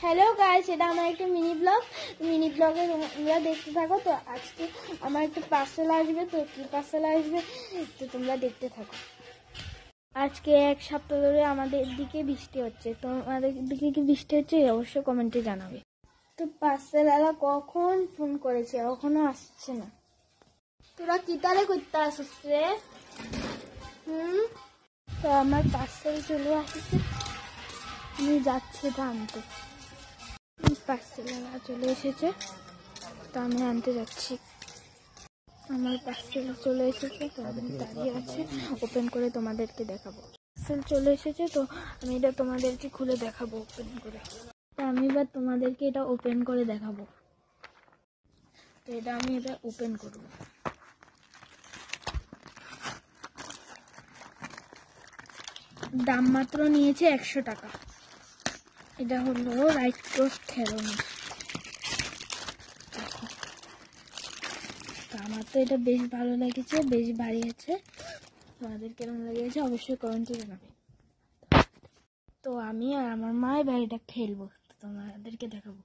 Hello guys, এটা আমার একটা মিনি ব্লগে তোমরা দেখতে থাকো। তো আজকে আমার একটা পার্সেল আসবে, তো কি পার্সেল আসবে তো তোমরা দেখতে থাকো। আজকে এক সপ্তাহ ধরে আমাদের দিকে বৃষ্টি হচ্ছে, তোমাদের দিকে কি বৃষ্টি হচ্ছে অবশ্যই কমেন্টে জানাবে। তো পার্সেলওয়ালা কখন ফোন করেছে, এখনো আসছে না। তোরা কি তালে করতে আসিস রে? তো আমার পার্সেল চলে আসছে, আমি যাচ্ছি এটা আনতে। পার্সেলওয়ালা চলে এসেছে, তো আমি আনতে যাচ্ছি। আমার পার্সেল চলে এসেছে, তো আমি দাঁড়িয়ে আছি, ওপেন করে তোমাদেরকে দেখাবো। পার্সেল চলে এসেছে, তো আমি এটা তোমাদেরকে খুলে দেখাবো ওপেন করে। তো আমি এবার তোমাদেরকে এটা ওপেন করে দেখাবো। তো এটা আমি ওপেন করবো। দাম মাত্র নিয়েছে 100 টাকা। এটা হলো রাইট ক্রস খেলনা। তো আমার তো এটা বেশ ভালো লেগেছে, বেশ ভারী আছে। তোমাদের কেমন লেগেছে অবশ্যই কমেন্টে জানাবে। তো আমি আর আমার মা এবার এটা খেলবো, তোমাদেরকে দেখাবো।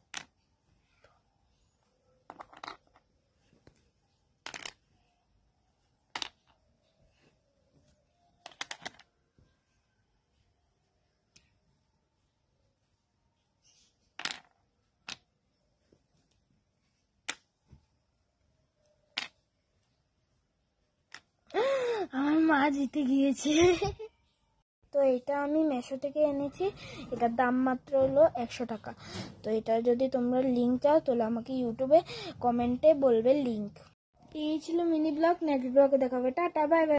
আমার মা জিতে গিয়েছে। তো এটা আমি মেশো থেকে এনেছি, এটার দাম মাত্র হলো 100 টাকা। তো এটা যদি তোমরা লিঙ্ক চাও তাহলে আমাকে ইউটিউবে কমেন্টে বলবে লিঙ্ক। এই ছিল মিনি ব্লগ, নেক্সট ব্লগে দেখাবে। Tata, bye bye.